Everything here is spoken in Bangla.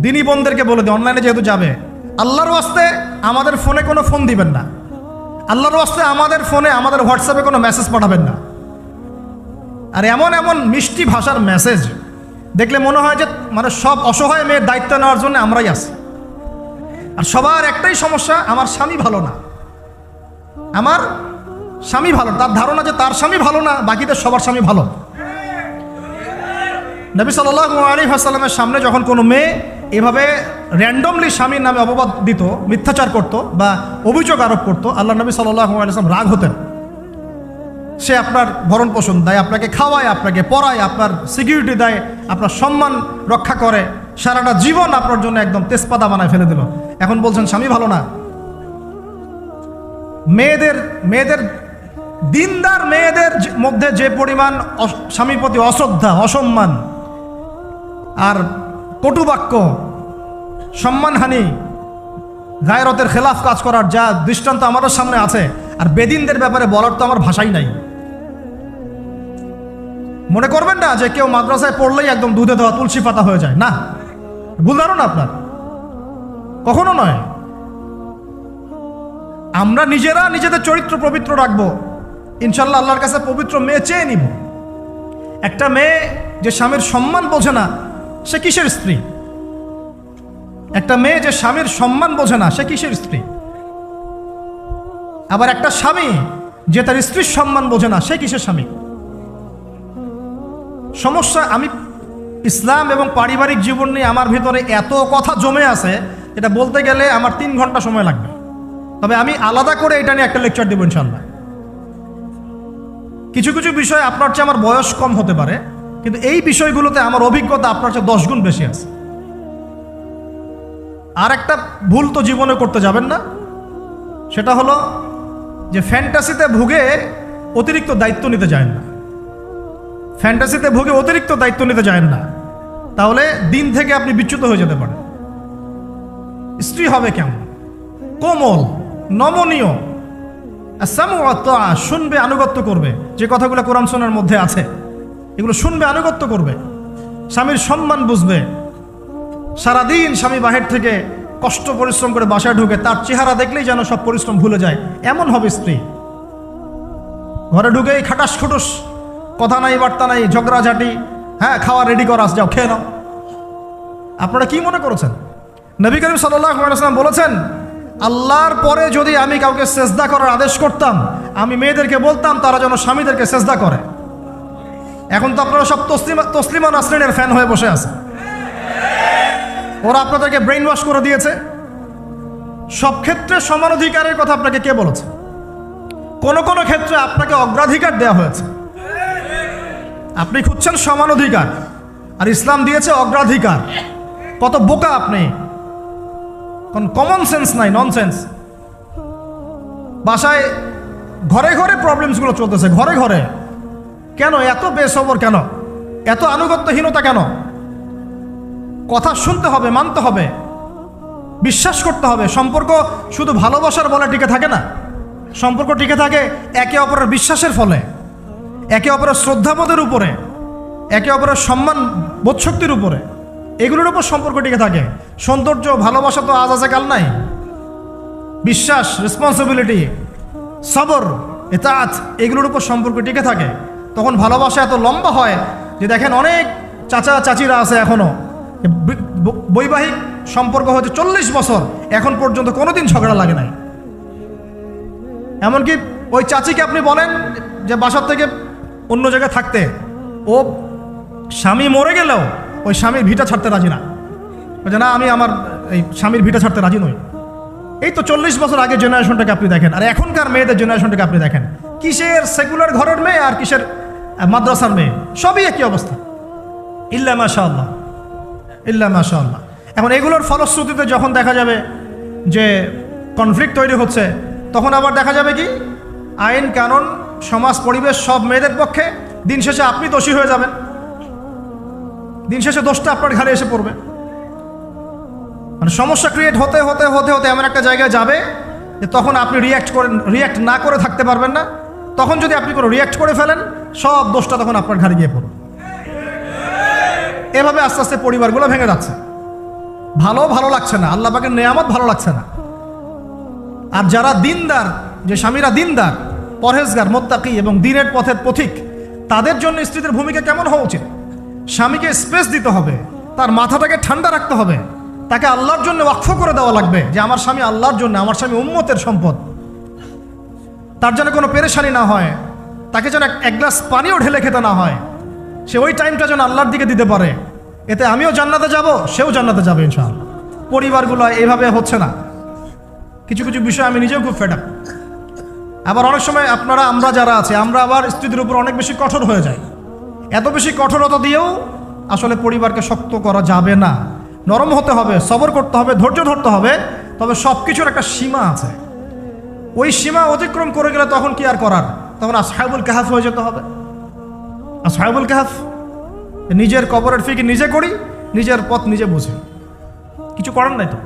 দিনী বোনদেরকে বলে দিই, অনলাইনে যেহেতু যাবে, আল্লাহর ওয়াস্তে আমাদের ফোনে কোনো ফোন দিবেন না, আল্লাহর ওয়াস্তে আমাদের ফোনে আমাদের হোয়াটসঅ্যাপে কোনো মেসেজ পাঠাবেন না। আর এমন এমন মিষ্টি ভাষার মেসেজ দেখলে মনে হয় যে মানে সব অসহায় মেয়ের দায়িত্ব নেওয়ার জন্য আমরাই আছি। আর সবার একটাই সমস্যা, আমার স্বামী ভালো না, আমার স্বামী ভালো। তার ধারণা যে তার স্বামী ভালো না, বাকিদের সবার স্বামী ভালো। নবী সাল্লাল্লাহু আলাইহি ওয়াসাল্লামের সামনে যখন কোনো মেয়ে এভাবে র্যান্ডমলি স্বামীর নামে অপবাদ দিত, মিথ্যাচার করত বা অভিযোগ আরোপ করত, আল্লাহ নবী সাল্লাল্লাহু আলাইহি ওয়াসাল্লাম রাগ হতেন। সে আপনার ভরণ পোষণ দেয়, আপনাকে খাওয়ায়, আপনাকে পড়ায়, আপনার সিকিউরিটি দেয়, আপনার সম্মান রক্ষা করে, সারাটা জীবন আপনার জন্য একদম তেজপাতা বানায় ফেলে দিল। এখন বলছেন স্বামী ভালো না। মেয়েদের দিনদার মেয়েদের মধ্যে যে পরিমাণ স্বামীর প্রতি অশ্রদ্ধা, অসম্মান আর কটুবাক্য, সম্মানহানি, গায়রতের খেলাফ কাজ করার যা দৃষ্টান্ত আমাদের সামনে আছে, আর বেদিনদের ব্যাপারে বলার তো আমার ভাষাই নাই। মনে করবেন না যে কেউ মাদ্রাসায় পড়লেই একদম দুধে দেওয়া তুলসী পাতা হয়ে যায়, না, ভুল ধারণা আপনার, কখনো নয়। আমরা নিজেরা নিজেদের চরিত্র পবিত্র রাখবো, ইনশাল্লাহ আল্লাহর কাছে পবিত্র মেয়ে চেয়ে নিব। একটা মেয়ে যে স্বামীর সম্মান বোঝে না, সে কিসের স্ত্রী? একটা মেয়ে যে স্বামীর সম্মান বোঝে না, সে কিসের স্ত্রী? আবার একটা স্বামী যে তার স্ত্রীর সম্মান বোঝে না, সে কিসের স্বামী? সমস্যা, আমি ইসলাম এবং পারিবারিক জীবন নিয়ে আমার ভিতরে এত কথা জমে আছে, এটা বলতে গেলে আমার 3 ঘন্টা সময় লাগবে। তবে আমি আলাদা করে এটা নিয়ে একটা লেকচার দেব ইনশাল্লাহ। কিছু কিছু বিষয় আপনার চেয়ে আমার বয়স কম হতে পারে, কিন্তু এই বিষয়গুলোতে আমার অভিজ্ঞতা আপনার চেয়ে 10 গুণ বেশি আছে। আর একটা ভুল তো জীবনে করতে যাবেন না, সেটা হলো যে ফ্যান্টাসিতে ভুগে অতিরিক্ত দায়িত্ব নিতে যায় না। ফ্যান্টাসিতে ভুগে অতিরিক্ত দায়িত্ব নিতে যায় না, তাহলে দিন থেকে আপনি বিচ্যুত হয়ে যেতে পারেন। স্ত্রী হবে কেমন? কোমল, নমনীয়, শুনবে, আনুগত্য করবে। যে কথাগুলো কোরআন সুন্নাহর মধ্যে আছে এগুলো শুনবে, আনুগত্য করবে, স্বামীর সম্মান বুঝবে। সারাদিন স্বামী বাহির থেকে কষ্ট পরিশ্রম করে বাসায় ঢুকে, তার চেহারা দেখলেই যেন সব পরিশ্রম ভুলে যায়, এমন হবে স্ত্রী। ঘরে ঢুকেই খাটাস খুটুস, কথা নাই বার্তা নাই, ঝগড়াঝাটি, হ্যাঁ খাওয়া রেডি করা, যাও খেয়ে নাও। আপনারা কি মনে করেছেন? নবী করিম সাল্লাল্লাহু আলাইহি ওয়াসাল্লাম বলেছেন, আল্লাহর পরে যদি আমি কাউকে সেজদা করার আদেশ করতাম, আমি মেয়েদেরকে বলতাম তারা যেন স্বামীদেরকে সেজদা করে। এখন তো আপনারা সব তসলিমা নাসরিনের ফ্যান হয়ে বসে আছে, ওরা আপনাদেরকে ব্রেইন ওয়াশ করে দিয়েছে। সব ক্ষেত্রে সমান অধিকারের কথা আপনাকে কে বলেছে? কোন কোন ক্ষেত্রে আপনাকে অগ্রাধিকার দেওয়া হয়েছে। আপনি খুঁজছেন সমান অধিকার, আর ইসলাম দিয়েছে অগ্রাধিকার। কত বোকা আপনি! কোন কমন সেন্স নাই, ননসেন্স। বাসায় ঘরে ঘরে প্রবলেমসগুলো চলতেছে, ঘরে ঘরে। কেন এত বেসবর? কেন এত আনুগত্যহীনতা? কেন? কথা শুনতে হবে, মানতে হবে, বিশ্বাস করতে হবে। সম্পর্ক শুধু ভালোবাসার বলে টিকে থাকে না, সম্পর্ক টিকে থাকে একে অপরের বিশ্বাসের ফলে, একে অপরের শ্রদ্ধাবোধের উপরে, একে অপরের সম্মান বোধশক্তির উপরে। এগুলোর উপর সম্পর্ক টিকে থাকে। সৌন্দর্য, ভালোবাসা তো আজ আছে কাল নাই। বিশ্বাস, রেসপন্সিবিলিটি, সবর, ইতাআত, এগুলোর উপর সম্পর্ক টিকে থাকে। তখন ভালোবাসা এত লম্বা হয় যে দেখেন অনেক চাচা চাচিরা আছে এখনো, বৈবাহিক সম্পর্ক হচ্ছে 40 বছর, এখন পর্যন্ত কোনোদিন ঝগড়া লাগে নাই। এমনকি ওই চাচিকে আপনি বলেন যে বাসার থেকে অন্য জায়গায় থাকতে, ও স্বামী মরে গেলেও ওই স্বামীর ভিটা ছাড়তে রাজি না, বলছে না আমি আমার এই স্বামীর ভিটা ছাড়তে রাজি নই। এই তো 40 বছর আগে জেনারেশনটাকে আপনি দেখেন, আর এখনকার মেয়েদের জেনারেশনটাকে আপনি দেখেন। কিসের সেকুলার ঘরের মেয়ে আর কিসের মাদ্রাসার মেয়ে, সবই একই অবস্থা। ইল্লা মাশাআল্লাহ, ইল্লা মাশাআল্লাহ। এখন এগুলোর ফলশ্রুতিতে যখন দেখা যাবে যে কনফ্লিক্ট তৈরি হচ্ছে, তখন আবার দেখা যাবে কি আইন কানুন, সমাজ, পরিবেশ সব মেয়েদের পক্ষে। দিন শেষে আপনি দোষী হয়ে যাবেন, দিন শেষে দোষটা আপনার ঘাড়ে এসে পড়বে। মানে সমস্যা ক্রিয়েট হতে হতে হতে হতে এমন একটা জায়গায় যাবে যে তখন আপনি রিয়্যাক্ট না করে থাকতে পারবেন না। তখন যদি আপনি কোনো রিয়্যাক্ট করে ফেলেন, সব দোষটা তখন আপনার ঘাড়ে গিয়ে পড়বে। এভাবে আস্তে আস্তে পরিবারগুলো ভেঙে যাচ্ছে। ভালো লাগছে না, আল্লাহ পাকের নেয়ামত ভালো লাগছে না। আর যারা দিনদার, যে স্বামীরা দিনদার, পরহেজগার, মোত্তাকি এবং দিনের পথের পথিক, তাদের জন্য স্ত্রীদের ভূমিকা কেমন হওয়া উচিত? স্বামীকে স্পেস দিতে হবে, তার মাথাটাকে ঠান্ডা রাখতে হবে, তাকে আল্লাহর জন্য ওয়াকফ করে দেওয়া লাগবে যে আমার স্বামী আল্লাহর জন্য, আমার স্বামী উম্মতের সম্পদ। তার যেন কোনো পেরেশানি না হয়, তাকে যেন এক গ্লাস পানিও ঢেলে খেতে না হয়, সে ওই টাইমটা যেন আল্লাহর দিকে দিতে পারে। এতে আমিও জান্নাতে যাব, সেও জান্নাতে যাবে ইনশাআল্লাহ। পরিবারগুলো এইভাবে হচ্ছে না। কিছু কিছু বিষয় আমি নিজেও খুব ফেড আপ। আবার অনেক সময় আমরা যারা আছে, আমরা আবার স্ত্রীদের উপর অনেক বেশি কঠোর হয়ে যাই। এত বেশি কঠোরতা দিয়েও আসলে পরিবারকে শক্ত করা যাবে না। নরম হতে হবে, সবর করতে হবে, ধৈর্য ধরতে হবে। তবে সব কিছুর একটা সীমা আছে। ওই সীমা অতিক্রম করে গেলে তখন কি আর করার? তখন আসহাবুল কাহাফ হয়ে যেতে হবে। আসহাবুল কাহাফ, নিজের কবরের ফিকির নিজে করি, নিজের পথ নিজে বুঝি, কিছু করার নাই তো।